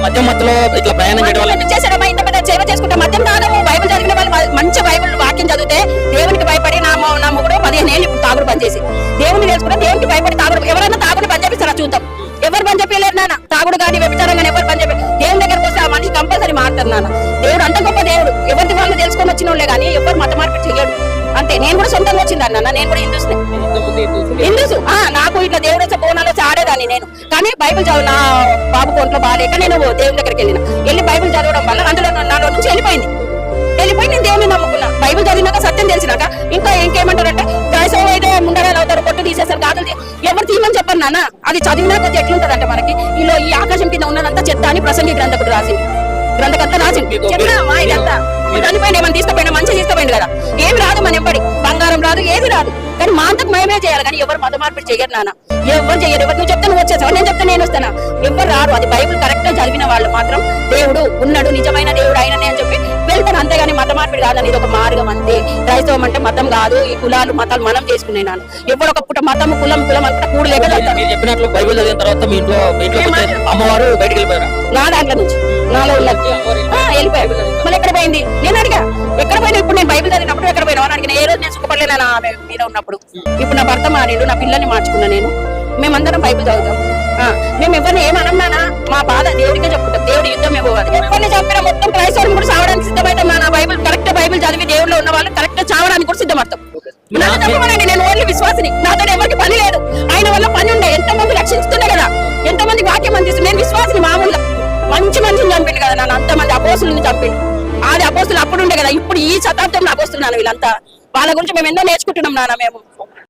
మధ్య మధ్యలో ఇట్లా ప్రయాణం చేయడం వల్ల చేశాడమ్మా, ఇంత పెద్ద సేవ చేసుకుంటే మద్యం తాగము. బైబిల్ చదివిన వాళ్ళు మంచి బైబిల్ వాక్యం చదివితే దేవునికి భయపడి నా మొగుడు 15 ఏళ్ళు ఇప్పుడు తాగుడు బంద్ చేసి దేవుని నేర్చుకుంటే దేవునికి భయపడి తాగుడు. ఎవరైనా తాగుడు బంద్ చేపిస్తారా చూద్దాం. ఎవరు బంద్ చెప్పలేరు నాన్న. తాగుడు కానీ వ్యభిచారం కానీ ఎవరు బంద్ చెప్పి దేవుని దగ్గరకు వస్తే ఆ మనిషి కంపల్సరీ మారుతారు నాన్న. దేవుడు అంత గొప్ప దేవుడు. ఎవరి వాళ్ళు తెలుసుకొని వచ్చిన వాళ్ళే కానీ ఎవరు మత మార్పిడి చేయడు. అంతే. నేను కూడా సొంతంగా వచ్చింది అన్న. నేను కూడా హిందూస్. నాకు ఇట్లా దేవుడు వచ్చే బోనాలు వచ్చి ఆడేదాన్ని నేను. కానీ బైబిల్ చదువు నా బాబు కొంట్లో బాగాలేక నేను దేవుని దగ్గరికి వెళ్ళి బైబిల్ చదవడం వల్ల అందులో నాలో నుంచి వెళ్ళిపోయి నేను దేవుని నమ్ముకున్నా. బైబిల్ చదివినాక సత్యం తెలిసినాక ఇంకేమంటారంటే క్రైస్తవ అయితే ముండరాలు అవుతారు, కొట్టు తీసేస్తారు, గాజులు ఎవరు తీయమని చెప్పారు నాన్న. అది చదివినాక ఎట్లుంటదంటే మనకి ఈ ఆకాశం కింద ఉన్నదంతా చెత్త అని ప్రసంగి గ్రంథకుడు రాసింది. గ్రంథకర్త రాసింది. చెప్తామా ఇదంతా చనిపోయింది. ఏమైనా తీసుకుపోయినా మంచిగా తీసుకుపోయింది కదా. ఏమి రాదు మన ఎంబడి, బంగారం రాదు, ఏది రాదు. కానీ మా అంతకు మేమే చేయాలి. కానీ ఎవరు మత మార్పిడి చేయరు నాన్న. ఎవరు చేయరు. ఎవరు నువ్వు చెప్తే నువ్వు వచ్చేసావు, నేను చెప్తే నేను వస్తానా. ఎవరు రారు. అది బైబిల్ కరెక్ట్ గా చదివిన వాళ్ళు మాత్రం దేవుడు ఉన్నాడు, నిజమైన దేవుడు ఆయననే అని చెప్పి వెళ్తాను. అంతేగాని మత మార్పిడి కాదని ఇది ఒక మార్గం అంతే. క్రైస్తవం అంటే మతం కాదు. ఈ కులాలు మతాలు మనం చేసుకునే నాన్న. ఎప్పుడు ఒక పుట్ట మతం కులం అనుకుంటే కూడలేక చెప్పినట్లు బైబిల్ చదివిన తర్వాత మీ ఇంట్లో అమ్మవారు బయటకు వెళ్ళిపోయారు. నా దాంట్లో నుంచి నాలో వెళ్ళిపోయాడు. మళ్ళీ ఎక్కడ పోయింది నేను అడిగా. ఎక్కడ పోయినా ఇప్పుడు నేను బైబిల్ చదివినప్పుడు ఎక్కడ పోయినా అని అడిగిన. ఏ రోజు నేను సుఖపడలేనా ఆమె మీద ఉన్నప్పుడు. ఇప్పుడు నా భర్త మారిండు, నా పిల్లల్ని మార్చుకున్నా నేను. మేమందరం బైబిల్ చదువుతాం. మేము ఎవరిని ఏమన్నానా మా బాధ దేవుడికే చెప్పుకుంటాం. దేవుడి యుద్ధం ఇవ్వాలి. ఎవరిని చెప్పినా మొత్తం క్రైస్తవులు కూడా చావడానికి సిద్ధమవుతాం. నా బైబిల్ కరెక్ట్ బైబిల్ చదివి దేవుడిలో ఉన్న వాళ్ళు కరెక్ట్ చావడానికి కూడా సిద్ధమవుతాం. నన్ను చెప్పమనండి, నేను ఓన్లీ విశ్వాసిని. నాతో ఎవరికి పని లేదు. ఆయన వల్ల పని ఉండే. ఎంతమంది రక్షిస్తుండే కదా, ఎంతమంది వాక్యం అందిస్తుంది. నేను విశ్వాసిని. మామూలుగా మంచి మనిషిని చంపిండు కదా నాన్న. అంతమంది అపోస్తులను చంపిండు. ఆది అపోస్తులు అప్పుడు ఉండే కదా. ఇప్పుడు ఈ శతాబ్దంలో అపోస్తులు నాన్న వీళ్ళంతా. వాళ్ళ గురించి మేము ఎన్నో నేర్చుకుంటున్నాం నాన్న. మేము